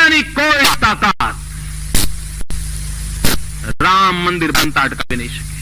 आणि कोई ताकत राम मंदिर बनता अटका नहीं सके।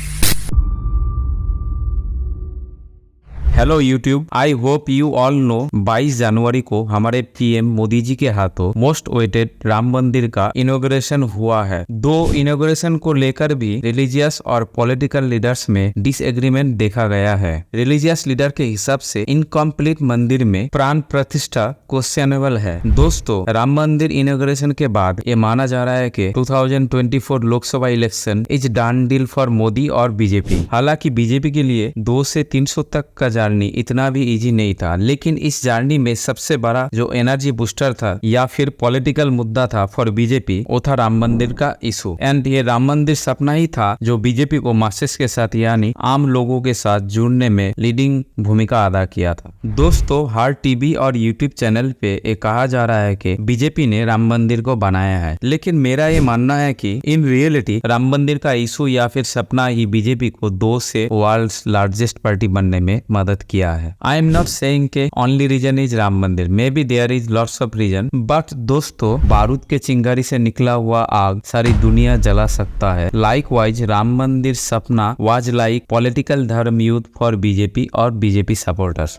Hello YouTube, I hope you all know 22 जनवरी को हमारे पीएम मोदी जी के हाथों मोस्ट वेटेड राम मंदिर का इनॉग्रेशन हुआ है। दो इनॉग्रेशन को लेकर भी रिलीजियस और पॉलिटिकल लीडर्स में डिसएग्रीमेंट देखा गया है। रिलीजियस लीडर के हिसाब से इनकम्प्लीट मंदिर में प्राण प्रतिष्ठा क्वेश्चनेबल है। दोस्तों, राम मंदिर इनॉग्रेशन के बाद ये माना जा रहा है कि 2024 Lok Sabha election is done deal for Modi और बीजेपी। हालांकि बीजेपी के लिए 200 से 300 तक का जर्नी इतना भी इजी नहीं था, लेकिन इस जर्नी में सबसे बड़ा जो एनर्जी बूस्टर था या फिर पॉलिटिकल मुद्दा था फॉर बीजेपी, वो था राम मंदिर का इशू। एंड ये राम मंदिर सपना ही था जो बीजेपी को मासेस के साथ यानी आम लोगों के साथ जुड़ने में लीडिंग भूमिका अदा किया था। दोस्तों, हर टीवी और यूट्यूब चैनल पे ये कहा जा रहा है कि बीजेपी ने राम मंदिर को बनाया है, लेकिन मेरा ये मानना है कि इन रियलिटी राम मंदिर का इशू या फिर सपना ही बीजेपी को 2 से वर्ल्ड्स लार्जेस्ट पार्टी बनने में मदद किया है। आई एम नॉट सेइंग के only reason is Ram Mandir, may be there is lots of reason, but दोस्तों, बारूद के चिंगारी से निकला हुआ आग सारी दुनिया जला सकता है। लाइकवाइज राम मंदिर सपना वाज लाइक पॉलिटिकल धर्म युद्ध फॉर बीजेपी और बीजेपी सपोर्टर्स।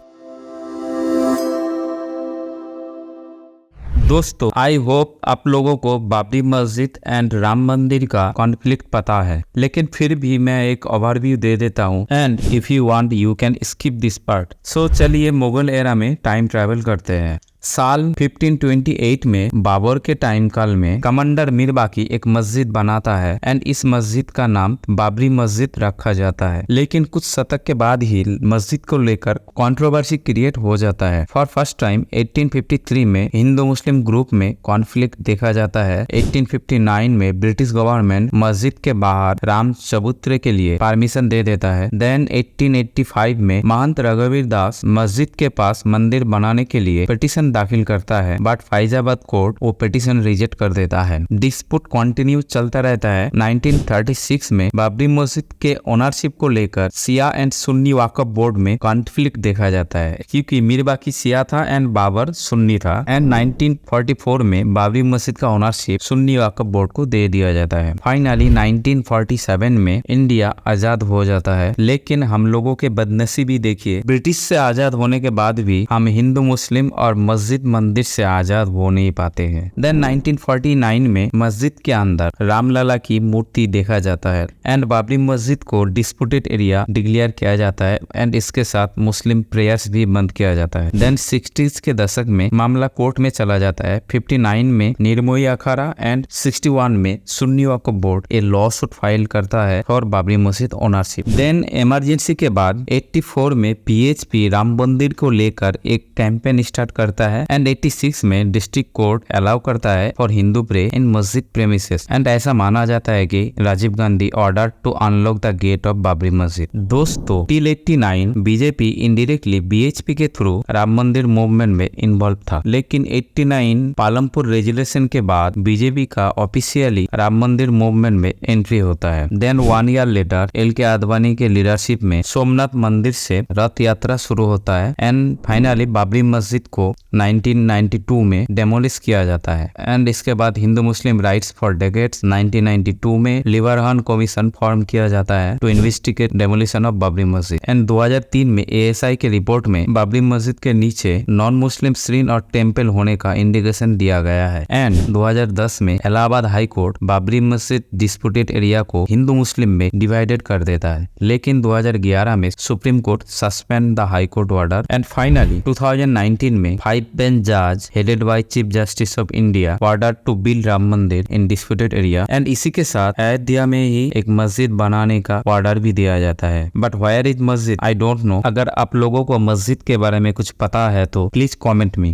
दोस्तों, आई होप आप लोगों को बाबरी मस्जिद एंड राम मंदिर का कॉन्फ्लिक्ट पता है, लेकिन फिर भी मैं एक ओवरव्यू दे देता हूँ and if you want you can skip this part. So चलिए मुगल एरा में टाइम ट्रैवल करते हैं। साल 1528 में बाबर के टाइम काल में कमांडर मीरबाकी एक मस्जिद बनाता है एंड इस मस्जिद का नाम बाबरी मस्जिद रखा जाता है। लेकिन कुछ शतक के बाद ही मस्जिद को लेकर कंट्रोवर्सी क्रिएट हो जाता है। फॉर फर्स्ट टाइम 1853 में हिंदू मुस्लिम ग्रुप में कॉन्फ्लिक्ट देखा जाता है। 1859 में ब्रिटिश गवर्नमेंट मस्जिद के बाहर राम चबूतरे के लिए परमिशन दे देता है। देन 1885 में महंत रघुवीर दास मस्जिद के पास मंदिर बनाने के लिए पिटीशन दाखिल करता है, बट फैजाबाद कोर्ट वो पिटीशन रिजेक्ट कर देता है। डिस्प्यूट कंटिन्यू चलता रहता है। 1936 में बाबरी मस्जिद के ओनरशिप को लेकर शिया एंड सुन्नी वक्फ बोर्ड में कॉन्फ्लिक्ट देखा जाता है, क्योंकि मीरबाकी शिया था एंड बाबर सुन्नी था। एंड 1944 में बाबरी मस्जिद का ओनरशिप सुन्नी वक्फ बोर्ड को दे दिया जाता है। फाइनली 1947 में इंडिया आजाद हो जाता है, लेकिन हम लोगों के बदनसीबी देखिए, ब्रिटिश से आजाद होने के बाद भी हम हिंदू मुस्लिम और मस्जिद मंदिर से आजाद हो नहीं पाते हैं। देन 1949 में मस्जिद के अंदर रामलला की मूर्ति देखा जाता है एंड बाबरी मस्जिद को डिस्प्यूटेड एरिया डिक्लेयर किया जाता है एंड इसके साथ मुस्लिम प्रेयर्स भी बंद किया जाता है। देन 60s के दशक में मामला कोर्ट में चला जाता है। 59 में निर्मोही अखाड़ा एंड 61 में सुन्नी वक्फ board a law suit file करता है फॉर बाबरी मस्जिद ओनरशिप। देन इमरजेंसी के बाद 84 में पीएचपी राम मंदिर को लेकर एक कैंपेन स्टार्ट करता है एंड 86 में डिस्ट्रिक्ट कोर्ट अलाउ करता है फॉर हिंदू प्रे इन मस्जिद प्रेमिसेस एंड ऐसा माना जाता है कि Rajiv Gandhi order to unlock the gate of Babri Masjid. दोस्तों, टिल 89 बीजेपी इनडायरेक्टली बीएचपी के थ्रू राम मंदिर मूवमेंट में इन्वॉल्व था, लेकिन 89 पालमपुर रेजुलेशन के बाद बीजेपी का ऑफिशियली राम मंदिर मूवमेंट में एंट्री होता है। Then 1 year later L K. Advani के लीडरशिप में सोमनाथ मंदिर से रथ यात्रा शुरू होता है एंड फाइनली बाबरी मस्जिद को 1992 में डेमोलिश किया जाता है एंड इसके बाद Hindu Muslim riots for decades 1992 में लिवरहन कमीशन फॉर्म किया जाता है to investigate demolition of Babri Masjid and 2003 में एएसआई के रिपोर्ट में बाबरी मस्जिद के नीचे नॉन मुस्लिम श्रीन और टेम्पल होने का इंडिकेशन दिया गया है एंड 2010 में इलाहाबाद हाई कोर्ट बाबरी मस्जिद डिस्प्यूटेड एरिया को हिंदू मुस्लिम में डिवाइडेड कर देता है, लेकिन 2011 में supreme court suspend the high court order and finally 2019 में 5 bench judge headed by Chief Justice of India ordered to build Ram मंदिर in disputed area एंड इसी के साथ अयोध्या में ही एक मस्जिद बनाने का ऑर्डर भी दिया जाता है। बट वेयर इज मस्जिद आई डोंट नो। अगर आप लोगों को मस्जिद के बारे में कुछ पता है तो प्लीज कमेंट मी।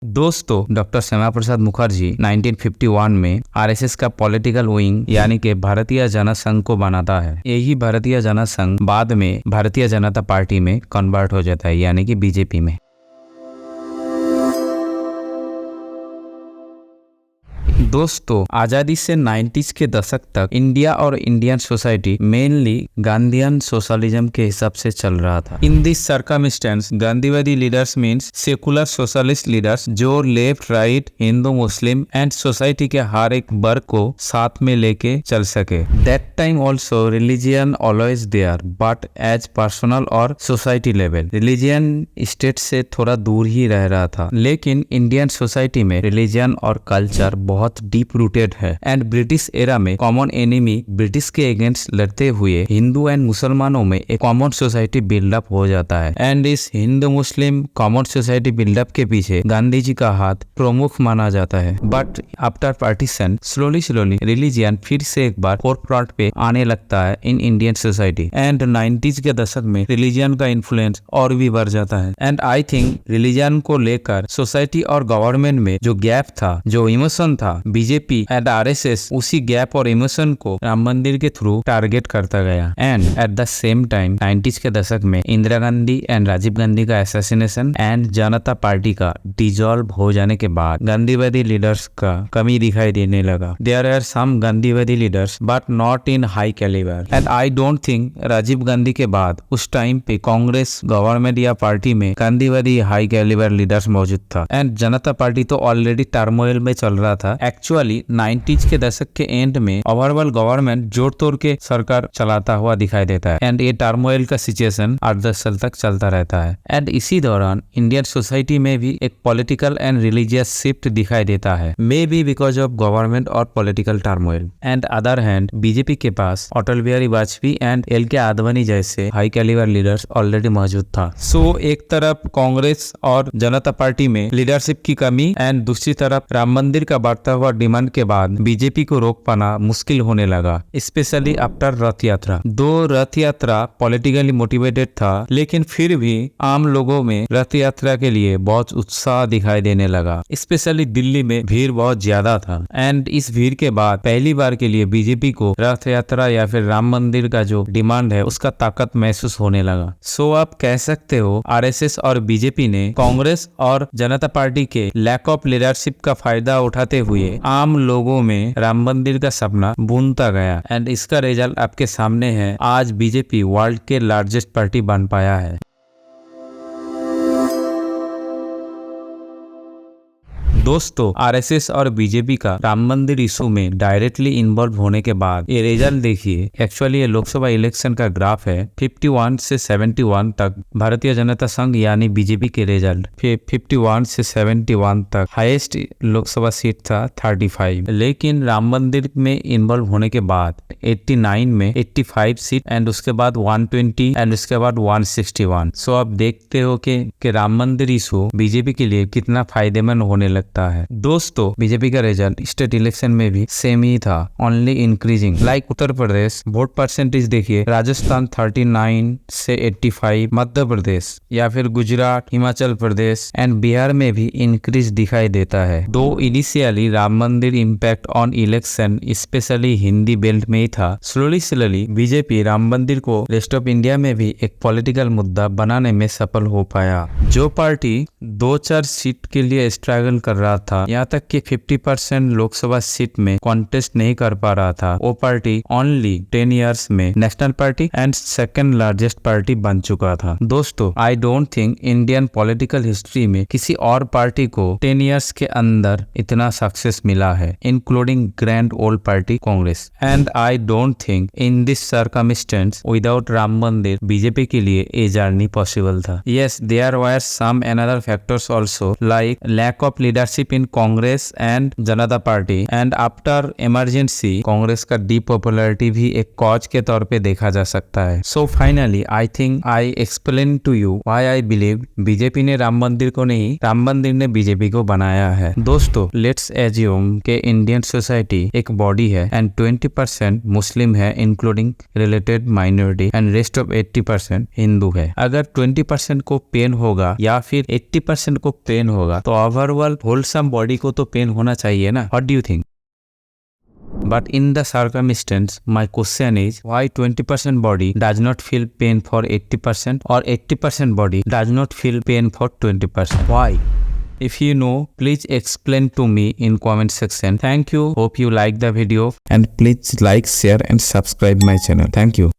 दोस्तों, डॉक्टर श्यामा प्रसाद मुखर्जी 1951 में आरएसएस का पॉलिटिकल विंग यानी कि भारतीय जनसंघ को बनाता है। यही भारतीय जनसंघ बाद में भारतीय जनता पार्टी में कन्वर्ट हो जाता है यानी कि बीजेपी में। दोस्तों, आजादी से 90s के दशक तक इंडिया और Indian society mainly Gandhian socialism के हिसाब से चल रहा था। इन दिस सर्कमस्टेंस गांधीवादी leaders means secular socialist leaders जो left right Hindu Muslim and society के हर एक वर्ग को साथ में लेके चल सके। That time also religion always there but as personal और सोसाइटी लेवल। रिलीजियन स्टेट से थोड़ा दूर ही रह रहा था, लेकिन इंडियन सोसाइटी में रिलीजन और कल्चर बहुत डीप रूटेड है। एंड ब्रिटिश एरा में कॉमन एनिमी ब्रिटिश के अगेंस्ट लड़ते हुए हिंदू एंड मुसलमानों में एक कॉमन सोसाइटी बिल्डअप हो जाता है। एंड इस हिंदू मुस्लिम कॉमन सोसाइटी बिल्डअप के पीछे गांधी जी का हाथ प्रमुख माना जाता है। But after partition slowly religion फिर से एक बार फोरफ्रंट पे आने लगता है in Indian society. And 90s के दशक में रिलीजियन का इन्फ्लुएंस और भी बढ़ जाता है। एंड आई थिंक रिलीजन को लेकर सोसाइटी और गवर्नमेंट में जो गैप था, जो इमोशन था, बीजेपी एंड आरएसएस उसी गैप और इमोशन को राम मंदिर के थ्रू टारगेट करता गया। And at the same time 90s के दशक में इंदिरा गांधी एंड राजीव गांधी का असैसिनेशन एंड जनता पार्टी का डिसॉल्व हो जाने के बाद गांधीवादी लीडर्स का कमी दिखाई देने लगा। देयर आर सम गांधीवादी leaders but not in high calibre. And I don't think Rajiv Gandhi के बाद उस टाइम पे कांग्रेस गवर्नमेंट या पार्टी में गांधीवादी हाई कैलिबर लीडर्स मौजूद था। एंड जनता पार्टी तो ऑलरेडी टर्मोइल में चल रहा था। एक्चुअली 90s के दशक के एंड में ओवरऑल गवर्नमेंट जोड़ तोड़ के सरकार चलाता हुआ दिखाई देता है। एंड ये टर्मोइल का सिचुएशन 8-10 साल तक चलता रहता है। एंड इसी दौरान इंडियन सोसाइटी में भी एक पॉलिटिकल एंड रिलीजियस शिफ्ट दिखाई देता है, may be because of government और political turmoil. And other hand BJP के पास अटल बिहारी वाजपेयी एंड एल.के. आडवाणी जैसे हाई कैलिबर लीडर्स ऑलरेडी मौजूद था। सो एक तरफ कांग्रेस और जनता पार्टी में लीडरशिप की कमी एंड दूसरी तरफ राम मंदिर का बढ़ता हुआ डिमांड के बाद बीजेपी को रोक पाना मुश्किल होने लगा, स्पेशली आफ्टर रथ यात्रा। दो रथ यात्रा पॉलिटिकली मोटिवेटेड था, लेकिन फिर भी आम लोगों में रथ यात्रा के लिए बहुत उत्साह दिखाई देने लगा। स्पेशली दिल्ली में भीड़ बहुत ज्यादा था। एंड इस भीड़ के बाद पहली बार के लिए बीजेपी को रथ यात्रा या फिर राम मंदिर का जो डिमांड है उसका ताकत महसूस होने लगा। सो आप कह सकते हो आरएसएस और बीजेपी ने कांग्रेस और जनता पार्टी के लैक ऑफ लीडरशिप का फायदा उठाते हुए आम लोगों में राम मंदिर का सपना बुनता गया। एंड इसका रिजल्ट आपके सामने है। आज बीजेपी वर्ल्ड के लार्जेस्ट पार्टी बन पाया है। दोस्तों, आरएसएस और बीजेपी का राम मंदिर इशू में डायरेक्टली इन्वॉल्व होने के बाद ये रिजल्ट देखिए। एक्चुअली ये लोकसभा इलेक्शन का ग्राफ है। 51 से 71 तक भारतीय जनता संघ यानी बीजेपी के रिजल्ट, फिर 51 से 71 तक हाईएस्ट लोकसभा सीट था 35। लेकिन राम मंदिर में इन्वॉल्व होने के बाद 89 में 85 सीट एंड उसके बाद 120 एंड उसके बाद 161। सो आप देखते हो कि राम मंदिर इशू बीजेपी के लिए कितना फायदेमंद होने लगता है। दोस्तों, बीजेपी का रिजल्ट स्टेट इलेक्शन में भी सेम ही था, only increasing. Like Uttar Pradesh vote percentage देखिए, राजस्थान 39 से 85, मध्य प्रदेश या फिर गुजरात, हिमाचल प्रदेश एंड बिहार में भी इंक्रीज दिखाई देता है। दो इनिशियली राम मंदिर impact on election specially Hindi belt में ही था, स्लोली बीजेपी राम मंदिर को रेस्ट ऑफ इंडिया में भी एक पॉलिटिकल मुद्दा बनाने में सफल हो पाया। जो पार्टी 2-4 सीट के लिए स्ट्रगल कर रहा था, यहाँ तक कि 50% लोकसभा सीट में कॉन्टेस्ट नहीं कर पा रहा था, वो पार्टी ओनली 10 इयर्स में national party and second largest party बन चुका था। दोस्तों, आई don't think Indian political history में किसी और पार्टी को 10 इयर्स के अंदर इतना सक्सेस मिला है, including grand old party Congress. And I don't think in this circumstances without Ram Mandir BJP के लिए ये जर्नी पॉसिबल था। Yes, there were some another factors also like lack of leadership in Congress and Janata party and after emergency Congress का de popularity भी एक cause के तौर पे देखा जा सकता है। So finally I think I explain to you why I believe BJP ने राम मंदिर को नहीं, राम मंदिर ने बीजेपी को बनाया है। दोस्तों, लेट्स एज्यूम के इंडियन सोसाइटी एक बॉडी है एंड 20% मुस्लिम है including related minority and rest of 80% Hindu है। अगर 20% को पेन होगा या फिर 80% को पेन होगा तो ओवरऑल होलसम बॉडी को तो पेन होना चाहिए ना। What do you think? But in the circumstance, my question is why 20% body does not feel pain for 80% or 80% body does not feel pain for 20%? Why? If you know, please explain to me in comment section. Thank you. Hope you like the video and please like, share and subscribe my channel. Thank you.